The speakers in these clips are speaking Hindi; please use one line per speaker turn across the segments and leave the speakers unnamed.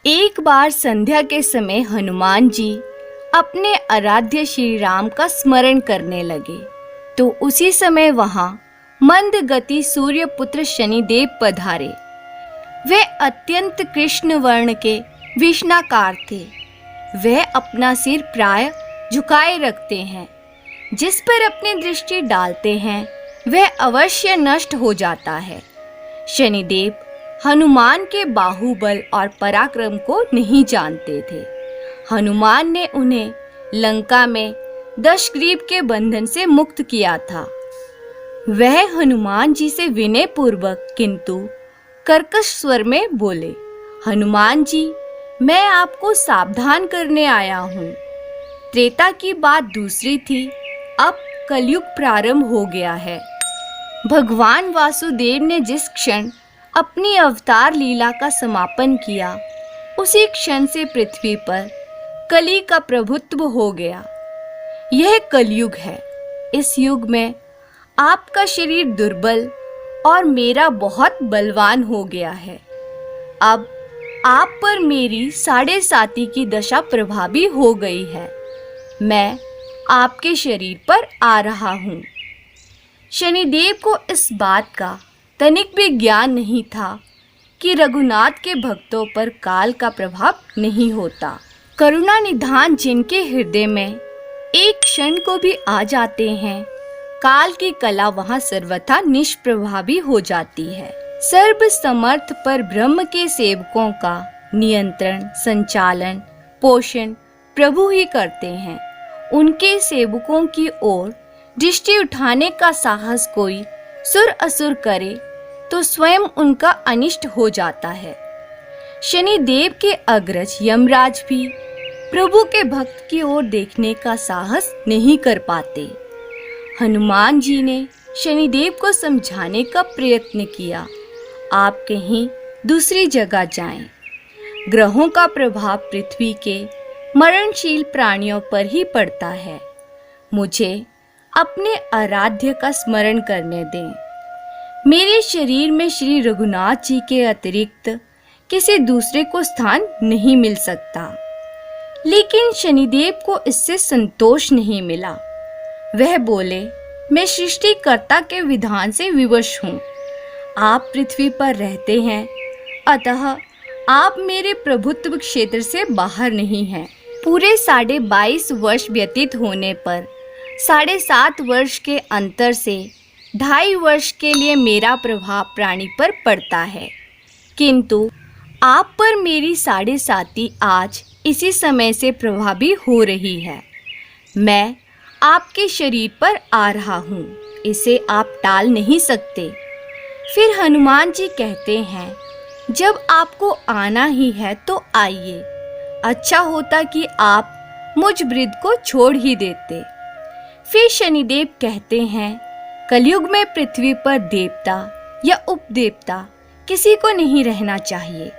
एक बार संध्या के समय हनुमान जी अपने आराध्य श्री राम का स्मरण करने लगे तो उसी समय वहां मंद गति सूर्य पुत्र शनिदेव पधारे। वे अत्यंत कृष्ण वर्ण के विषणाकार थे। वह अपना सिर प्राय झुकाए रखते हैं। जिस पर अपनी दृष्टि डालते हैं वह अवश्य नष्ट हो जाता है। शनिदेव हनुमान के बाहुबल और पराक्रम को नहीं जानते थे। हनुमान ने उन्हें लंका में दशग्रीव के बंधन से मुक्त किया था। वह हनुमान जी से विनय पूर्वक किंतु कर्कश स्वर में बोले, हनुमान जी, मैं आपको सावधान करने आया हूँ। त्रेता की बात दूसरी थी, अब कलयुग प्रारंभ हो गया है। भगवान वासुदेव ने जिस क्षण अपनी अवतार लीला का समापन किया उसी क्षण से पृथ्वी पर कली का प्रभुत्व हो गया। यह कलयुग है। इस युग में आपका शरीर दुर्बल और मेरा बहुत बलवान हो गया है। अब आप पर मेरी 7.5 की दशा प्रभावी हो गई है। मैं आपके शरीर पर आ रहा हूँ। शनिदेव को इस बात का तनिक भी ज्ञान नहीं था कि रघुनाथ के भक्तों पर काल का प्रभाव नहीं होता। करुणा निधान जिनके हृदय में एक क्षण को भी आ जाते हैं, काल की कला वहां सर्वथा निष्प्रभावी हो जाती है। सर्व समर्थ पर ब्रह्म के सेवकों का नियंत्रण, संचालन, पोषण प्रभु ही करते हैं। उनके सेवकों की ओर दृष्टि उठाने का साहस कोई सुर असुर करे तो स्वयं उनका अनिष्ट हो जाता है। शनिदेव के अग्रज यमराज भी प्रभु के भक्त की ओर देखने का साहस नहीं कर पाते। हनुमान जी ने शनिदेव को समझाने का प्रयत्न किया, आप कहीं दूसरी जगह जाएं। ग्रहों का प्रभाव पृथ्वी के मरणशील प्राणियों पर ही पड़ता है। मुझे अपने आराध्य का स्मरण करने दें। मेरे शरीर में श्री रघुनाथ जी के अतिरिक्त किसी दूसरे को स्थान नहीं मिल सकता। लेकिन शनिदेव को इससे संतोष नहीं मिला। वह बोले, मैं सृष्टिकर्ता के विधान से विवश हूँ। आप पृथ्वी पर रहते हैं, अतः आप मेरे प्रभुत्व क्षेत्र से बाहर नहीं हैं। पूरे 22.5 वर्ष व्यतीत होने पर 7.5 वर्ष के अंतर से 2.5 वर्ष के लिए मेरा प्रभाव प्राणी पर पड़ता है, किंतु आप पर मेरी 7.5 आज इसी समय से प्रभावी हो रही है। मैं आपके शरीर पर आ रहा हूँ, इसे आप टाल नहीं सकते। फिर हनुमान जी कहते हैं, जब आपको आना ही है तो आइए। अच्छा होता कि आप मुझ वृद्ध को छोड़ ही देते। फिर शनिदेव कहते हैं, कलयुग में पृथ्वी पर देवता या उपदेवता किसी को नहीं रहना चाहिए।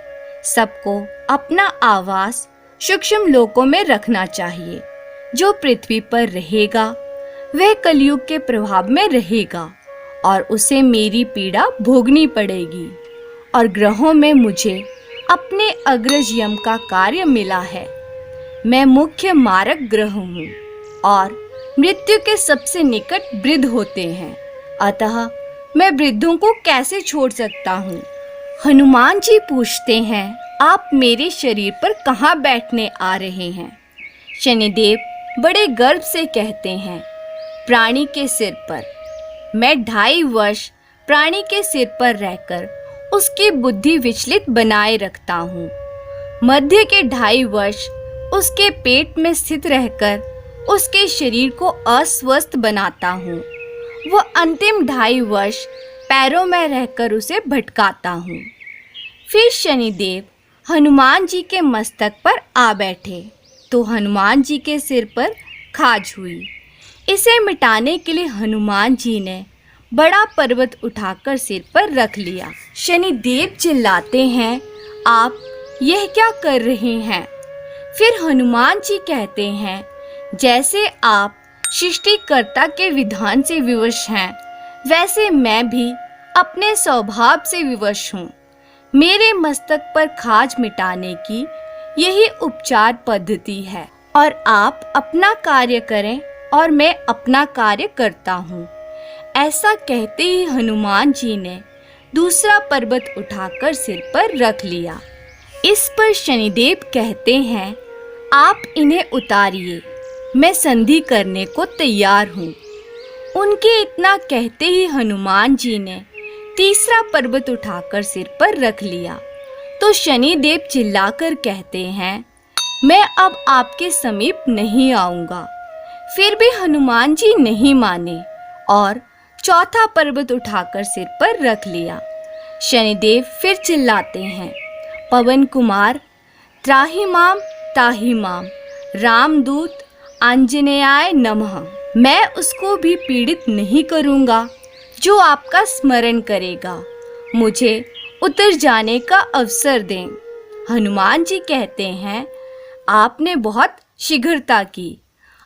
सबको अपना आवास सूक्ष्म लोकों में रखना चाहिए। जो पृथ्वी पर रहेगा वह कलयुग के प्रभाव में रहेगा और उसे मेरी पीड़ा भोगनी पड़ेगी। और ग्रहों में मुझे अपने अग्रज यम का कार्य मिला है। मैं मुख्य मारक ग्रह हूँ और मृत्यु के सबसे निकट वृद्ध होते हैं, अतः मैं वृद्धों को कैसे छोड़ सकता हूँ। हनुमान जी पूछते हैं, आप मेरे शरीर पर कहाँ बैठने आ रहे हैं। शनिदेव बड़े गर्व से कहते हैं, प्राणी के सिर पर। मैं 2.5 वर्ष प्राणी के सिर पर रहकर उसकी बुद्धि विचलित बनाए रखता हूँ। मध्य के 2.5 वर्ष उसके पेट में स्थित रहकर उसके शरीर को अस्वस्थ बनाता हूँ। वह अंतिम 2.5 वर्ष पैरों में रहकर उसे भटकाता हूँ। फिर शनिदेव हनुमान जी के मस्तक पर आ बैठे तो हनुमान जी के सिर पर खाज हुई। इसे मिटाने के लिए हनुमान जी ने बड़ा पर्वत उठाकर सिर पर रख लिया। शनिदेव चिल्लाते हैं, आप यह क्या कर रहे हैं। फिर हनुमान जी कहते हैं, जैसे आप सृष्टिकर्ता के विधान से विवश हैं, वैसे मैं भी अपने स्वभाव से विवश हूँ। मेरे मस्तक पर खाज मिटाने की यही उपचार पद्धति है और आप अपना कार्य करें और मैं अपना कार्य करता हूँ। ऐसा कहते ही हनुमान जी ने दूसरा पर्वत उठाकर सिर पर रख लिया। इस पर शनिदेव कहते हैं, आप इन्हें उतारिए, मैं संधि करने को तैयार हूँ। उनके इतना कहते ही हनुमान जी ने तीसरा पर्वत उठाकर सिर पर रख लिया तो शनिदेव चिल्लाकर कहते हैं, मैं अब आपके समीप नहीं आऊंगा। फिर भी हनुमान जी नहीं माने और चौथा पर्वत उठाकर सिर पर रख लिया। शनिदेव फिर चिल्लाते हैं, पवन कुमार त्राहि माम रामदूत आंजनेयाय नमः। मैं उसको भी पीड़ित नहीं करूंगा जो आपका स्मरण करेगा। मुझे उतर जाने का अवसर दें। हनुमान जी कहते हैं, आपने बहुत शीघ्रता की,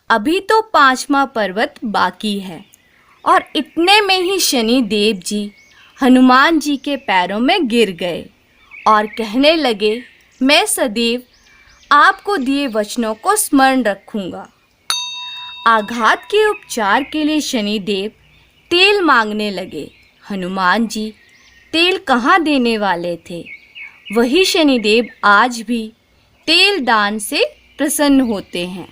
अभी तो 5वां पर्वत बाकी है। और इतने में ही शनि देव जी हनुमान जी के पैरों में गिर गए और कहने लगे, मैं सदैव आपको दिए वचनों को स्मरण रखूंगा। आघात के उपचार के लिए शनिदेव तेल मांगने लगे। हनुमान जी तेल कहाँ देने वाले थे? वही शनिदेव आज भी तेल दान से प्रसन्न होते हैं।